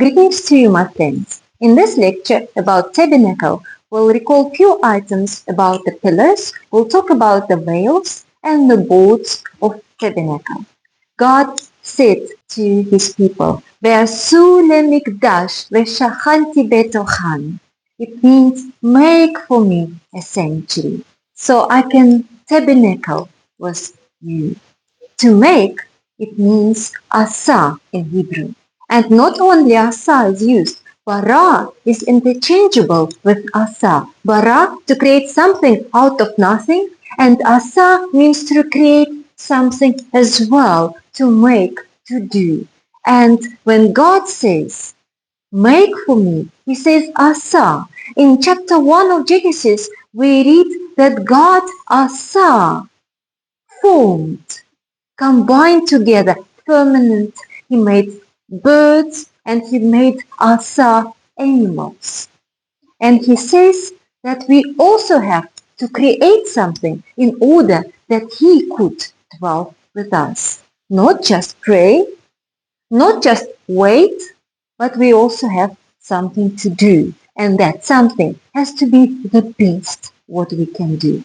Greetings to you, my friends. In this lecture about tabernacle, we'll recall few items about the pillars, we'll talk about the veils and the boards of tabernacle. God said to his people, "Ve'asu lemikdash ve'shachanti betochan." It means make for me a sanctuary, so I can tabernacle with you. To make, it means asa in Hebrew. And not only asa is used, bara is interchangeable with asa. Bara to create something out of nothing, and asa means to create something as well, to make, to do. And when God says, make for me, he says asa. In chapter 1 of Genesis, we read that God asa formed, combined together, permanent. He made birds and he made asa animals. And he says that we also have to create something in order that he could dwell with us. Not just pray, not just wait, but we also have something to do. And that something has to be the best what we can do.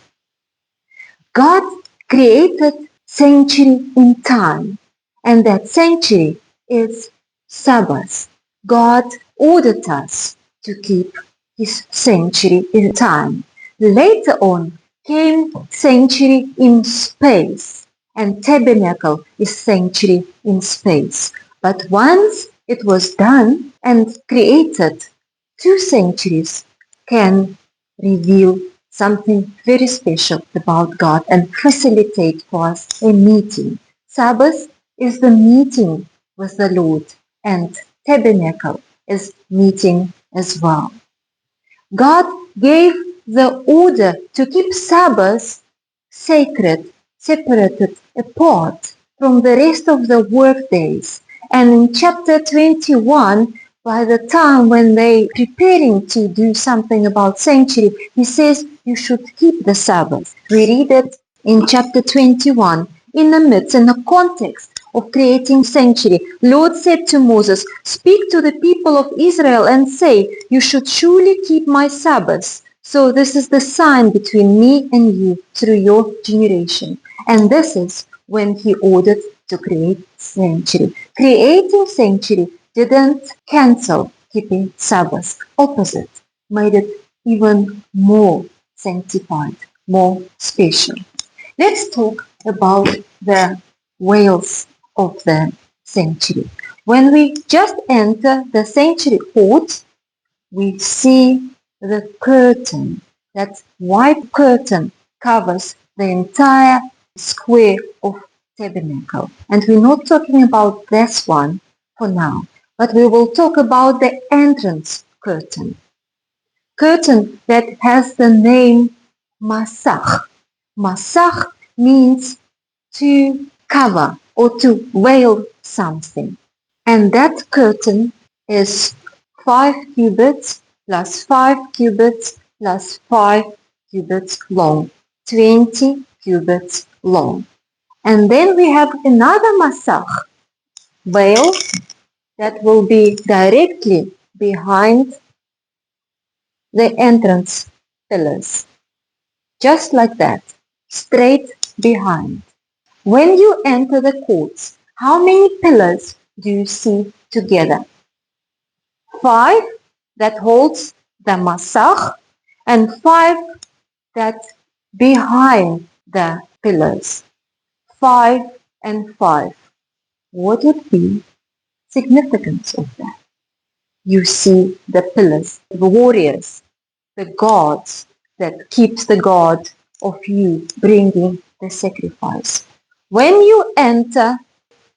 God created sanctuary in time, and that sanctuary is Sabbath. God ordered us to keep his sanctuary in time. Later on came sanctuary in space, and tabernacle is sanctuary in space. But once it was done and created, two sanctuaries can reveal something very special about God and facilitate for us a meeting. Sabbath is the meeting with the Lord, and tabernacle is meeting as well. God gave the order to keep Sabbath sacred, separated apart from the rest of the work days. And in chapter 21, by the time when they preparing to do something about sanctuary, he says you should keep the Sabbath. We read it in chapter 21 in the context of creating sanctuary. Lord said to Moses, speak to the people of Israel and say, you should surely keep my Sabbaths. So this is the sign between me and you through your generation. And this is when he ordered to create sanctuary. Creating sanctuary didn't cancel keeping Sabbath. Opposite, made it even more sanctified, more special. Let's talk about the veils of the sanctuary. When we just enter the sanctuary court, we see the curtain. That white curtain covers the entire square of tabernacle. And we're not talking about this one for now, but we will talk about the entrance curtain. Curtain that has the name Masach. Masach means to cover or to veil something. And that curtain is 5 cubits plus 5 cubits plus 5 cubits long, 20 cubits long. And then we have another masach, veil, that will be directly behind the entrance pillars. Just like that, straight behind. When you enter the courts, how many pillars do you see together? 5 that holds the masach and 5 that behind the pillars. 5 and 5. What would be significance of that? You see the pillars, the warriors, the gods that keeps the God of you bringing the sacrifice. When you enter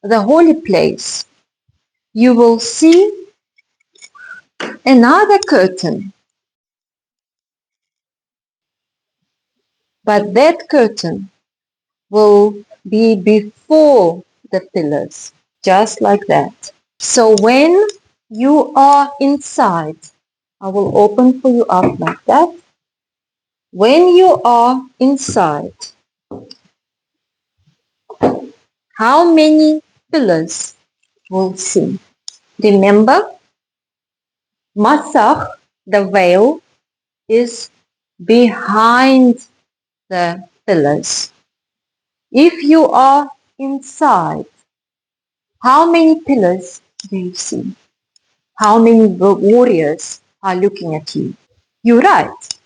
the holy place, you will see another curtain, but that curtain will be before the pillars, just like that. So when you are inside, I will open for you up like that. When you are inside, how many pillars will see? Remember, Masach, the veil, is behind the pillars. If you are inside, how many pillars do you see? How many warriors are looking at you? You're right.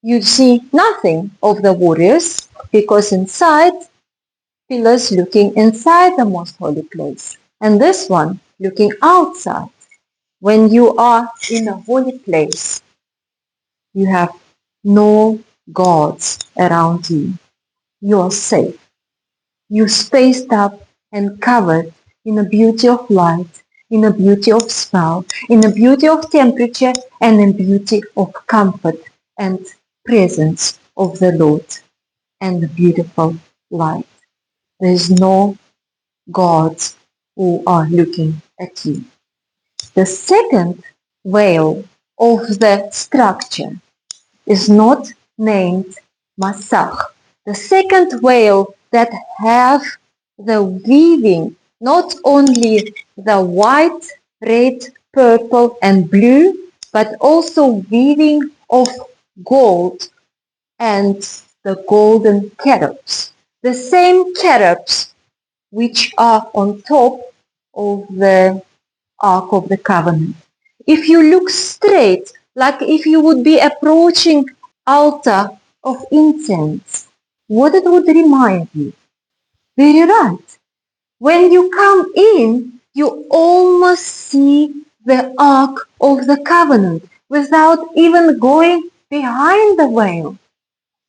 You see nothing of the warriors because inside, pillars looking inside the most holy place, and this one looking outside. When you are in a holy place, you have no gods around you. You are safe. You spaced up and covered in the beauty of light, in the beauty of smell, in the beauty of temperature, and in beauty of comfort and presence of the Lord and the beautiful light. There is no gods who are looking at you. The second veil of the structure is not named Masach. The second veil that have the weaving, not only the white, red, purple and blue, but also weaving of gold and the golden cherubs. The same cherubs which are on top of the Ark of the Covenant. If you look straight, like if you would be approaching altar of incense, what it would remind you? Very right. When you come in, you almost see the Ark of the Covenant without even going behind the veil.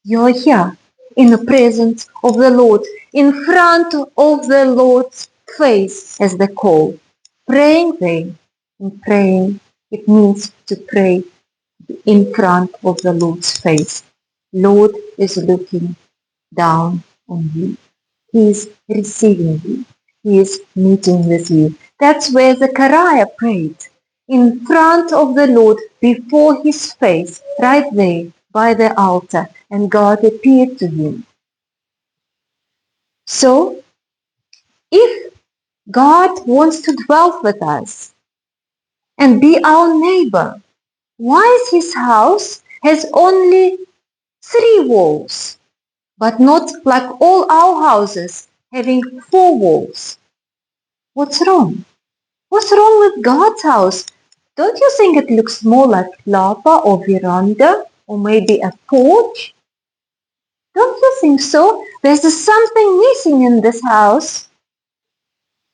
You're here in the presence of the Lord, in front of the Lord's face, as they call. Praying there, and praying, it means to pray in front of the Lord's face. Lord is looking down on you. He is receiving you. He is meeting with you. That's where Zechariah prayed. In front of the Lord, before his face, right there by the altar, and God appeared to him. So, if God wants to dwell with us and be our neighbor, why is his house has only 3 walls, but not like all our houses having 4 walls? What's wrong? What's wrong with God's house? Don't you think it looks more like lava or veranda or maybe a porch? Don't you think so? There's something missing in this house.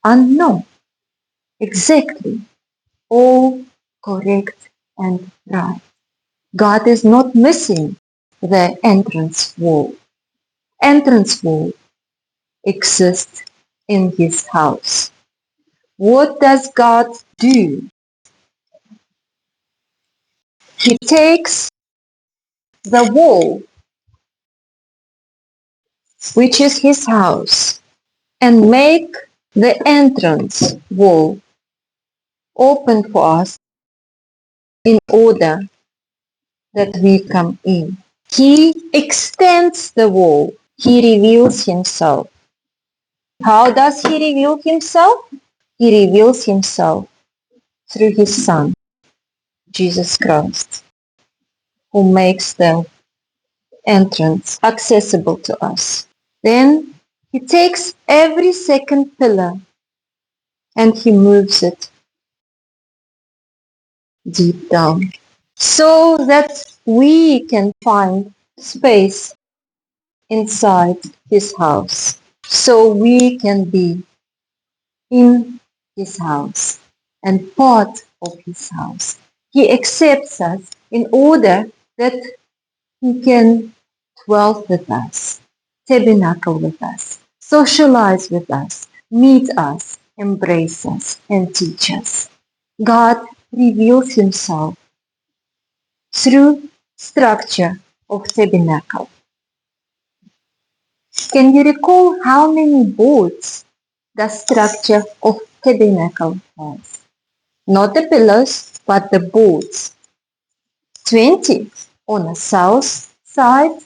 And no, exactly, all correct and right. God is not missing the entrance wall. Entrance wall exists in his house. What does God do? He takes the wall, which is his house, and make the entrance wall open for us in order that we come in. He extends the wall. He reveals himself. How does he reveal himself? He reveals himself through his Son, Jesus Christ, who makes the entrance accessible to us. Then he takes every second pillar and he moves it deep down so that we can find space inside his house, so we can be in his house and part of his house. He accepts us in order that he can dwell with us, tabernacle with us, socialize with us, meet us, embrace us, and teach us. God reveals himself through structure of tabernacle. Can you recall how many boards the structure of tabernacle has? Not the pillars, but the boards. 20 on the south side,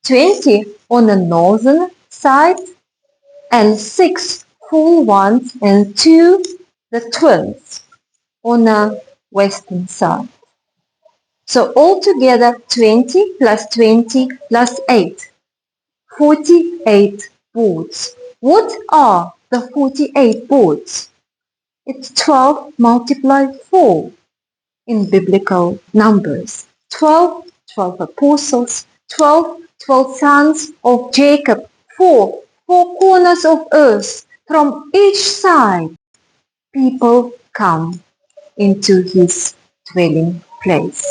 20 on the northern side, and 6 full ones and 2 the twins on the western side. So altogether 20 plus 20 plus 8, 48 boards. What are the 48 boards? It's 12 multiplied 4 in biblical numbers. 12, 12 apostles, 12, 12 sons of Jacob, four corners of earth. From each side, people come into his dwelling place.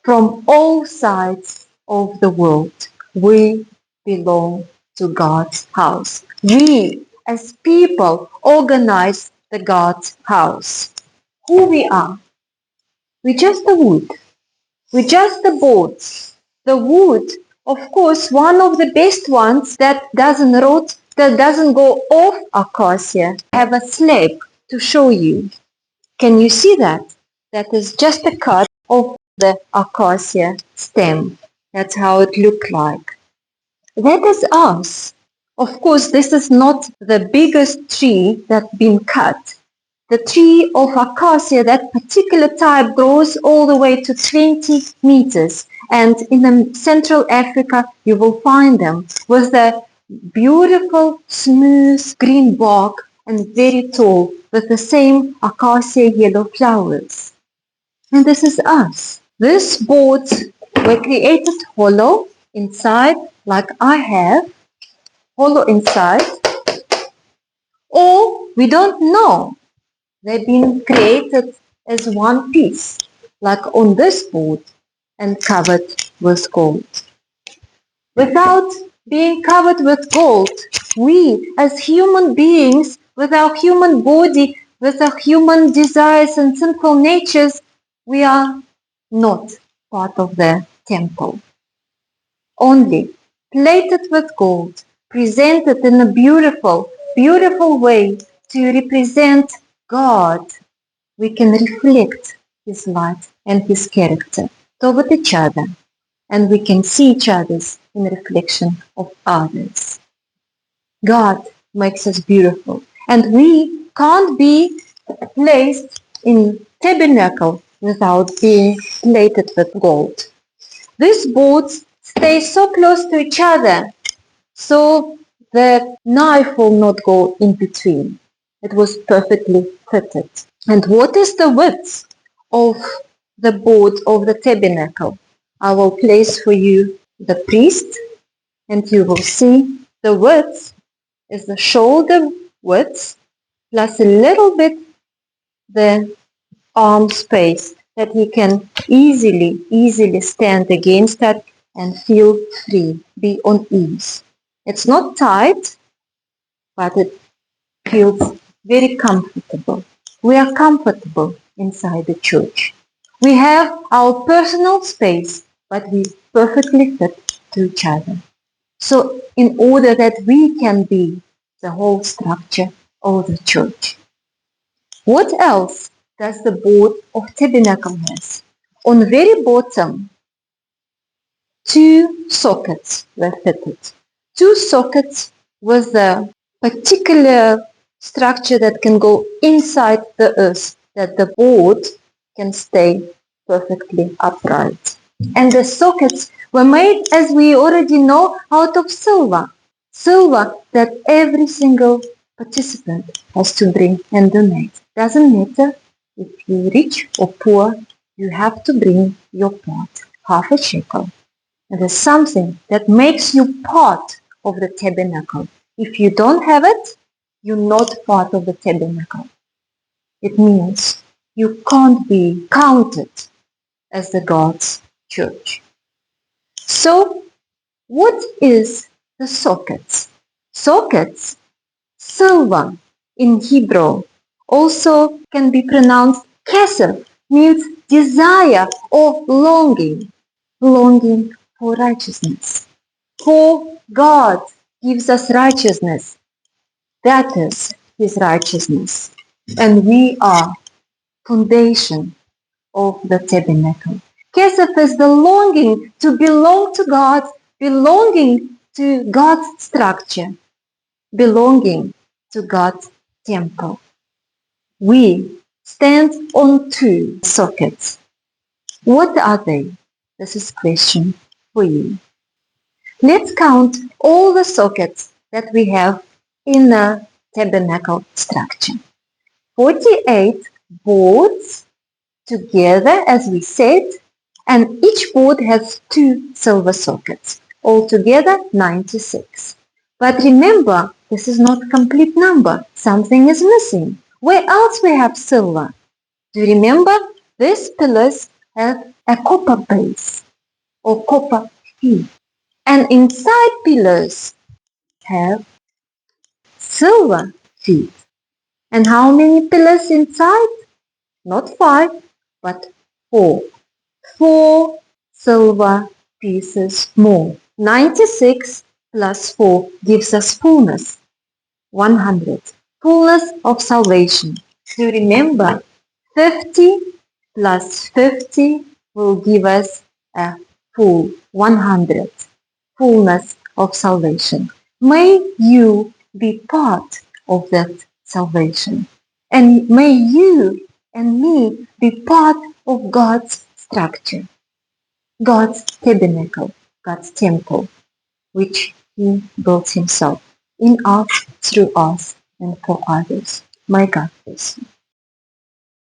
From all sides of the world, we belong to God's house. We, as people, organize the God's house. Who we are? We're just the wood. We're just the boards. The wood, of course, one of the best ones that doesn't rot, that doesn't go off acacia. I have a slab to show you. Can you see that? That is just a cut of the acacia stem. That's how it looked like. That is us. Of course, this is not the biggest tree that's been cut. The tree of acacia, that particular type, grows all the way to 20 meters. And in the Central Africa, you will find them with the beautiful, smooth green bark and very tall with the same acacia yellow flowers. And this is us. These boards were created hollow inside, like I have, hollow inside, or we don't know. They've been created as one piece, like on this board, and covered with gold. Without being covered with gold, we as human beings, with our human body, with our human desires and sinful natures, we are not part of the temple. Only plated with gold, presented in a beautiful, beautiful way to represent God, we can reflect His light and His character toward each other, and we can see each other in reflection of others. God makes us beautiful, and we can't be placed in tabernacle without being plated with gold. These boards stay so close to each other, so the knife will not go in between. It was perfectly fitted. And what is the width of the board of the tabernacle? I will place for you the priest, and you will see the width is the shoulder width plus a little bit the arm space, that he can easily stand against that and feel free, be on ease. It's not tight, but it feels very comfortable. We are comfortable inside the church. We have our personal space, but we perfectly fit to each other. So in order that we can be the whole structure of the church. What else does the board of tabernacle has? On the very bottom, 2 sockets were fitted. 2 sockets with a particular structure that can go inside the earth, that the board can stay perfectly upright. And the sockets were made, as we already know, out of silver. Silver that every single participant has to bring and donate. Doesn't matter if you're rich or poor, you have to bring your part, half a shekel. And there's something that makes you part of the tabernacle. If you don't have it, you're not part of the tabernacle. It means you can't be counted as the God's church. So, what is the sockets? Sockets, silver in Hebrew, also can be pronounced kesef, means desire or longing. Longing for righteousness. For God gives us righteousness. That is His righteousness. And we are foundation of the tabernacle. Kesef is the longing to belong to God, belonging to God's structure, belonging to God's temple. We stands on two sockets. What are they? This is question for you. Let's count all the sockets that we have in the tabernacle structure. 48 boards together, as we said, and each board has two silver sockets. Altogether 96. But remember, this is not a complete number. Something is missing. Where else we have silver? Do you remember? These pillars have a copper base or copper feet. And inside pillars have silver feet. And how many pillars inside? Not 5, but 4. 4 silver pieces more. 96 plus 4 gives us fullness. 100. Fullness of salvation. Do you remember? 50 plus 50 will give us a full 100. Fullness of salvation. May you be part of that salvation. And may you and me be part of God's structure, God's tabernacle, God's temple, which He built Himself in us, through us, and for others. My God bless you.